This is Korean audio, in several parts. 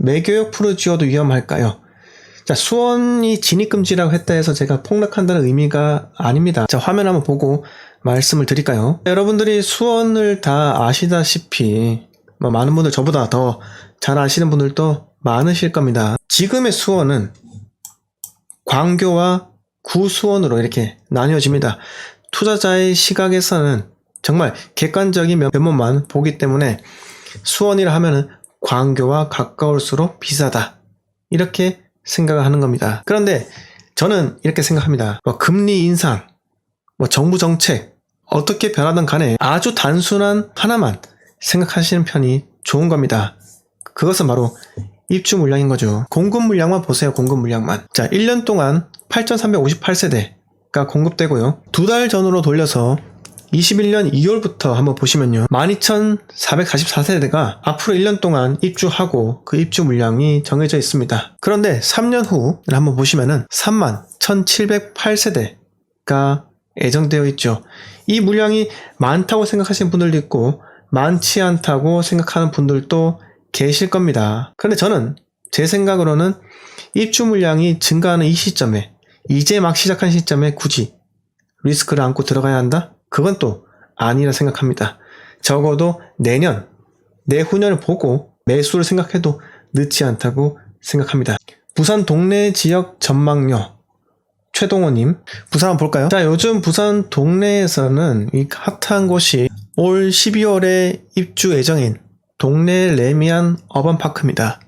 매교역 프로지오도 위험할까요? 자, 수원이 진입금지라고 했다 해서 제가 폭락한다는 의미가 아닙니다. 자, 화면 한번 보고 말씀을 드릴까요? 여러분들이 수원을 다 아시다시피 많은 분들 저보다 더 잘 아시는 분들도 많으실 겁니다. 지금의 수원은 광교와 구수원으로 이렇게 나뉘어집니다. 투자자의 시각에서는 정말 객관적인 면모만 보기 때문에 수원이라 하면은 광교와 가까울수록 비싸다, 이렇게 생각을 하는 겁니다. 그런데 저는 이렇게 생각합니다. 금리 인상, 정부 정책 어떻게 변하든 간에 아주 단순한 하나만 생각하시는 편이 좋은 겁니다. 그것은 바로 입주 물량인 거죠. 공급 물량만 보세요. 공급 물량만. 자, 1년 동안 8,358세대가 공급되고요. 2달 전으로 돌려서 21년 2월부터 한번 보시면요, 12,444세대가 앞으로 1년 동안 입주하고 그 입주 물량이 정해져 있습니다. 그런데 3년 후를 한번 보시면은 31,708세대가 예정되어 있죠. 이 물량이 많다고 생각하시는 분들도 있고 많지 않다고 생각하는 분들도 계실 겁니다. 그런데 저는 제 생각으로는 입주 물량이 증가하는 이 시점에, 이제 막 시작한 시점에 굳이 리스크를 안고 들어가야 한다? 그건 또 아니라 생각합니다. 적어도 내년, 내후년을 보고 매수를 생각해도 늦지 않다고 생각합니다. 부산 동래 지역 전망요, 최동호님, 부산 한번 볼까요? 자, 요즘 부산 동래에서는 이 핫한 곳이 올 12월에 입주 예정인 동래 레미안 어반파크입니다.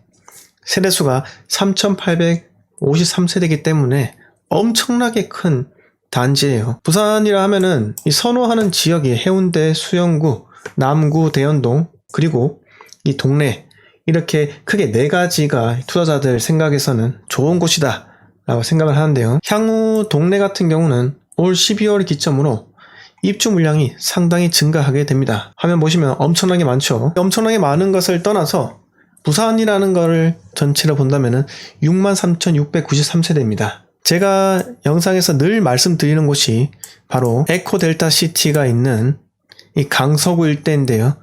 세대수가 3,853세대이기 때문에 엄청나게 큰 단지예요. 부산이라 하면은 이 선호하는 지역이 해운대, 수영구, 남구, 대연동, 그리고 이 동래, 이렇게 크게 4가지가 투자자들 생각에서는 좋은 곳이다 라고 생각을 하는데요. 향후 동래 같은 경우는 올 12월 기점으로 입주 물량이 상당히 증가하게 됩니다. 화면 보시면 엄청나게 많죠. 엄청나게 많은 것을 떠나서 부산이라는 거를 전체로 본다면은 63,693세대입니다. 제가 영상에서 늘 말씀드리는 곳이 바로 에코델타시티가 있는 이 강서구 일대인데요.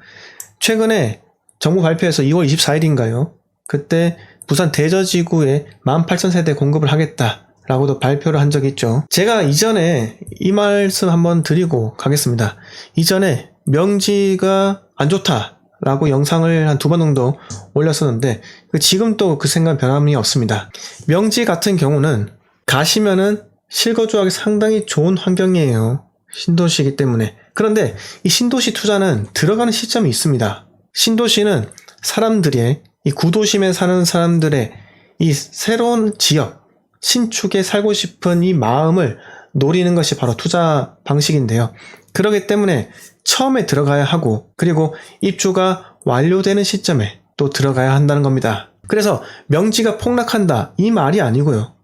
최근에 정부 발표에서 2월 24일인가요? 그때 부산 대저지구에 18,000세대 공급을 하겠다라고도 발표를 한 적이 있죠. 제가 이전에 이 말씀 한번 드리고 가겠습니다. 이전에 명지가 안 좋다라고 영상을 한 2번 정도 올렸었는데 지금 또 그 생각 변함이 없습니다. 명지 같은 경우는 가시면은 실거주하기 상당히 좋은 환경이에요. 신도시이기 때문에. 그런데 이 신도시 투자는 들어가는 시점이 있습니다. 신도시는 사람들의, 이 구도심에 사는 사람들의 이 새로운 지역, 신축에 살고 싶은 이 마음을 노리는 것이 바로 투자 방식인데요. 그렇기 때문에 처음에 들어가야 하고, 그리고 입주가 완료되는 시점에 또 들어가야 한다는 겁니다. 그래서 명지가 폭락한다, 이 말이 아니고요.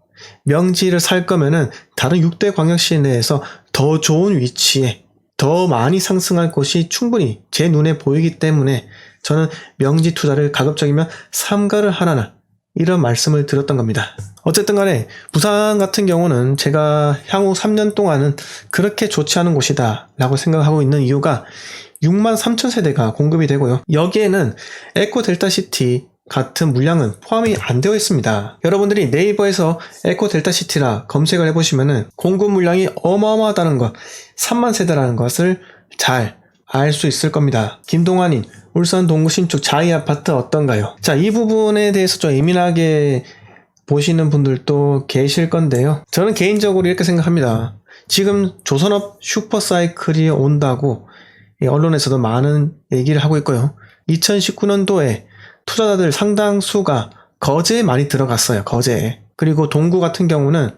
명지를 살 거면은 다른 6대 광역시 내에서 더 좋은 위치에 더 많이 상승할 곳이 충분히 제 눈에 보이기 때문에 저는 명지 투자를 가급적이면 삼가를 하라는 이런 말씀을 드렸던 겁니다. 어쨌든 간에 부산 같은 경우는 제가 향후 3년 동안은 그렇게 좋지 않은 곳이다 라고 생각하고 있는 이유가 63,000세대가 공급이 되고요. 여기에는 에코델타시티 같은 물량은 포함이 안 되어 있습니다. 여러분들이 네이버에서 에코델타시티라 검색을 해보시면은 공급 물량이 어마어마하다는 것, 3만 세대라는 것을 잘 알 수 있을 겁니다. 김동환님, 울산 동구 신축 자이 아파트 어떤가요? 자, 이 부분에 대해서 좀 예민하게 보시는 분들도 계실 건데요. 저는 개인적으로 이렇게 생각합니다. 지금 조선업 슈퍼사이클이 온다고 언론에서도 많은 얘기를 하고 있고요. 2019년도에 투자자들 상당수가 거제에 많이 들어갔어요. 거제에. 그리고 동구 같은 경우는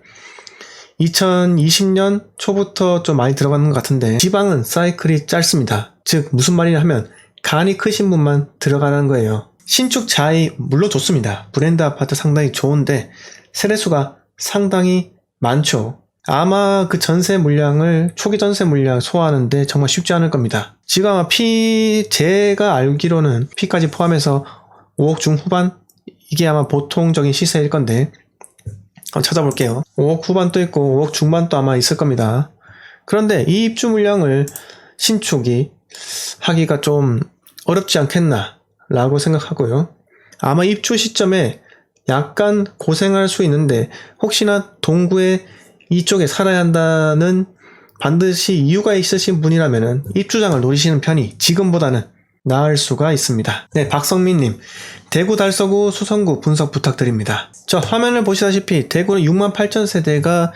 2020년 초부터 좀 많이 들어가는 것 같은데 지방은 사이클이 짧습니다. 즉 무슨 말이냐 하면 간이 크신 분만 들어가는 거예요. 신축 자이 물론 좋습니다. 브랜드 아파트 상당히 좋은데 세대수가 상당히 많죠. 아마 그 전세 물량을, 초기 전세 물량 소화하는데 정말 쉽지 않을 겁니다. 지금 아마 제가 알기로는 P까지 포함해서 5억 중후반? 이게 아마 보통적인 시세일 건데 한번 찾아볼게요. 5억 후반도 있고 5억 중반도 아마 있을 겁니다. 그런데 이 입주 물량을 신축이 하기가 좀 어렵지 않겠나 라고 생각하고요. 아마 입주 시점에 약간 고생할 수 있는데 혹시나 동구에 이쪽에 살아야 한다는 반드시 이유가 있으신 분이라면 입주장을 노리시는 편이 지금보다는 나을 수가 있습니다. 네, 박성민님, 대구 달서구 수성구 분석 부탁드립니다. 저 화면을 보시다시피 대구는 68,000세대가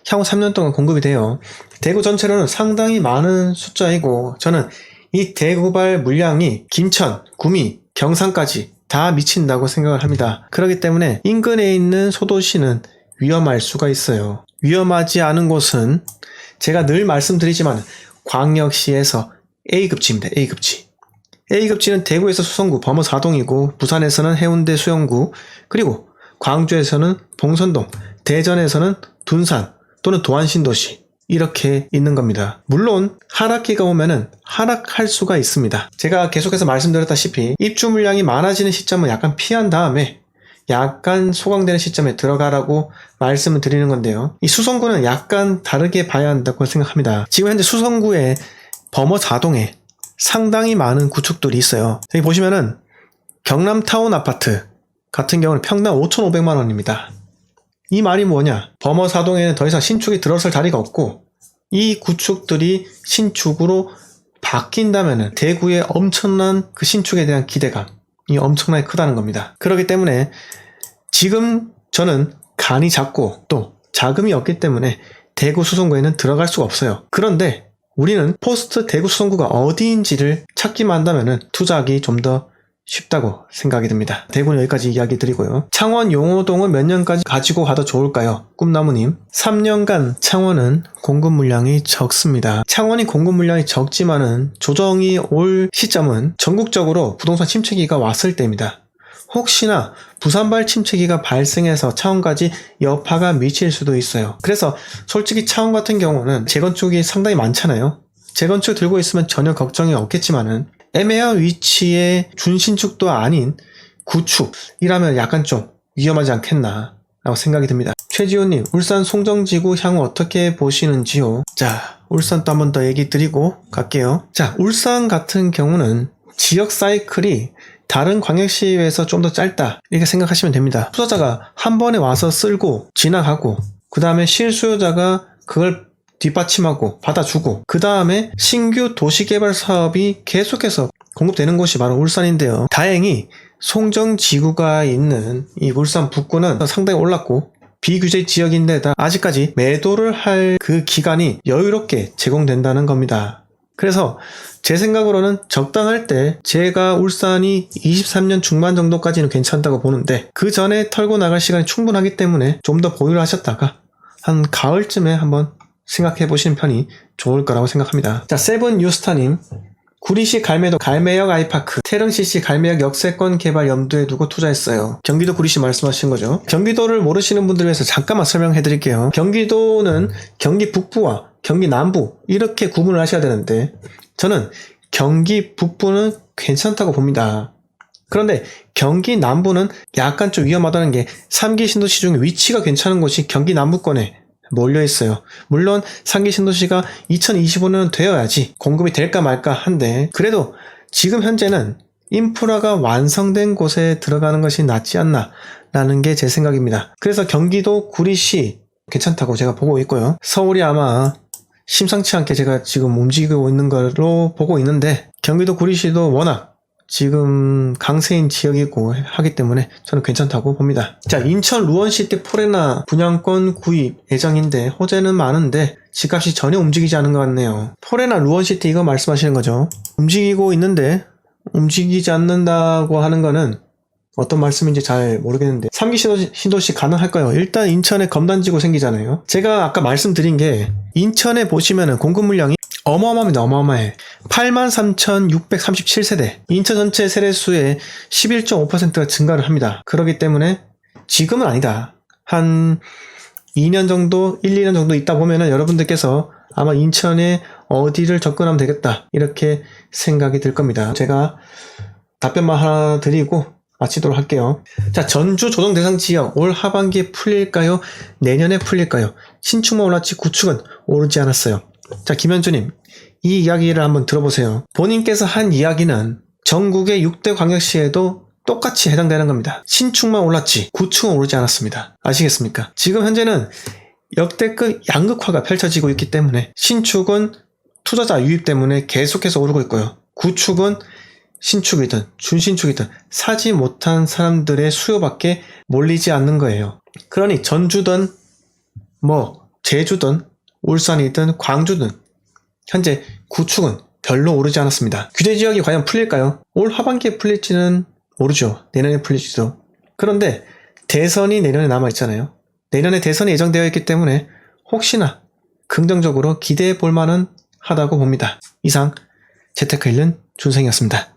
향후 3년 동안 공급이 돼요. 대구 전체로는 상당히 많은 숫자이고 저는 이 대구발 물량이 김천, 구미, 경산까지 다 미친다고 생각을 합니다. 그렇기 때문에 인근에 있는 소도시는 위험할 수가 있어요. 위험하지 않은 곳은 제가 늘 말씀드리지만 광역시에서 A급지입니다. A급지. A급지는 대구에서 수성구 범어 4동이고 부산에서는 해운대 수영구, 그리고 광주에서는 봉선동, 대전에서는 둔산 또는 도안신도시, 이렇게 있는 겁니다. 물론 하락기가 오면은 하락할 수가 있습니다. 제가 계속해서 말씀드렸다시피 입주 물량이 많아지는 시점은 약간 피한 다음에 약간 소강되는 시점에 들어가라고 말씀을 드리는 건데요. 이 수성구는 약간 다르게 봐야 한다고 생각합니다. 지금 현재 수성구에 범어 4동에 상당히 많은 구축들이 있어요. 여기 보시면은 경남타운 아파트 같은 경우는 평당 5,500만 원입니다. 이 말이 뭐냐? 범어 4동에는 더 이상 신축이 들어설 자리가 없고 이 구축들이 신축으로 바뀐다면은 대구의 엄청난 그 신축에 대한 기대감이 엄청나게 크다는 겁니다. 그렇기 때문에 지금 저는 간이 작고 또 자금이 없기 때문에 대구 수성구에는 들어갈 수가 없어요. 그런데 우리는 포스트 대구 수성구가 어디인지를 찾기만 한다면은 투자하기 좀 더 쉽다고 생각이 듭니다. 대구는 여기까지 이야기 드리고요. 창원 용호동은 몇 년까지 가지고 가도 좋을까요? 꿈나무님, 3년간 창원은 공급 물량이 적습니다. 창원이 공급 물량이 적지만은 조정이 올 시점은 전국적으로 부동산 침체기가 왔을 때입니다. 혹시나 부산발 침체기가 발생해서 창원까지 여파가 미칠 수도 있어요. 그래서 솔직히 창원 같은 경우는 재건축이 상당히 많잖아요. 재건축 들고 있으면 전혀 걱정이 없겠지만은 애매한 위치의 준신축도 아닌 구축이라면 약간 좀 위험하지 않겠나 라고 생각이 듭니다. 최지호님, 울산 송정지구 향후 어떻게 보시는지요? 자, 울산 또 한 번 더 얘기 드리고 갈게요. 자, 울산 같은 경우는 지역 사이클이 다른 광역시에 비해서 좀 더 짧다 이렇게 생각하시면 됩니다. 투자자가 한 번에 와서 쓸고 지나가고 그 다음에 실수요자가 그걸 뒷받침하고 받아주고 그 다음에 신규 도시개발 사업이 계속해서 공급되는 곳이 바로 울산인데요. 다행히 송정지구가 있는 이 울산 북구는 상당히 올랐고 비규제 지역인데다 아직까지 매도를 할 그 기간이 여유롭게 제공된다는 겁니다. 그래서 제 생각으로는 적당할 때 제가 울산이 23년 중반 정도까지는 괜찮다고 보는데 그 전에 털고 나갈 시간이 충분하기 때문에 좀 더 보유를 하셨다가 한 가을쯤에 한번 생각해 보시는 편이 좋을 거라고 생각합니다. 자, 세븐유스타님, 구리시 갈매도 갈매역 아이파크, 태릉CC 갈매역 역세권 개발 염두에 두고 투자했어요. 경기도 구리시 말씀하신 거죠. 경기도를 모르시는 분들을 위해서 잠깐만 설명해 드릴게요. 경기도는 경기 북부와 경기 남부 이렇게 구분을 하셔야 되는데 저는 경기 북부는 괜찮다고 봅니다. 그런데 경기 남부는 약간 좀 위험하다는 게 3기 신도시 중에 위치가 괜찮은 곳이 경기 남부권에 몰려있어요. 물론 3기 신도시가 2025년은 되어야지 공급이 될까 말까 한데 그래도 지금 현재는 인프라가 완성된 곳에 들어가는 것이 낫지 않나 라는 게 제 생각입니다. 그래서 경기도 구리시 괜찮다고 제가 보고 있고요. 서울이 아마 심상치 않게 제가 지금 움직이고 있는 걸로 보고 있는데 경기도 구리시도 워낙 지금 강세인 지역이고 하기 때문에 저는 괜찮다고 봅니다. 자, 인천 루원시티 포레나 분양권 구입 예정인데 호재는 많은데 집값이 전혀 움직이지 않은 것 같네요. 포레나 루원시티 이거 말씀하시는 거죠? 움직이고 있는데 움직이지 않는다고 하는 거는 어떤 말씀인지 잘 모르겠는데 3기 신도시 가능할까요? 일단 인천에 검단지구 생기잖아요. 제가 아까 말씀드린 게 인천에 보시면은 공급 물량이 어마어마합니다. 어마어마해. 83,637세대. 인천 전체 세대수의 11.5%가 증가를 합니다. 그렇기 때문에 지금은 아니다. 한 2년 정도, 1, 2년 정도 있다 보면은 여러분들께서 아마 인천에 어디를 접근하면 되겠다. 이렇게 생각이 들 겁니다. 제가 답변만 하나 드리고 마치도록 할게요. 자, 전주 조정 대상 지역 올 하반기에 풀릴까요? 내년에 풀릴까요? 신축만 올랐지 구축은 오르지 않았어요. 자, 김현주님, 이 이야기를 한번 들어보세요. 본인께서 한 이야기는 전국의 6대 광역시에도 똑같이 해당되는 겁니다. 신축만 올랐지 구축은 오르지 않았습니다. 아시겠습니까? 지금 현재는 역대급 양극화가 펼쳐지고 있기 때문에 신축은 투자자 유입 때문에 계속해서 오르고 있고요. 구축은 신축이든 준신축이든 사지 못한 사람들의 수요밖에 몰리지 않는 거예요. 그러니 전주든 제주든 울산이든 광주든 현재 구축은 별로 오르지 않았습니다. 규제 지역이 과연 풀릴까요? 올 하반기에 풀릴지는 모르죠. 내년에 풀릴지도. 그런데 대선이 내년에 남아있잖아요. 내년에 대선이 예정되어 있기 때문에 혹시나 긍정적으로 기대해 볼 만은 하다고 봅니다. 이상 재테크 1년 준생이었습니다.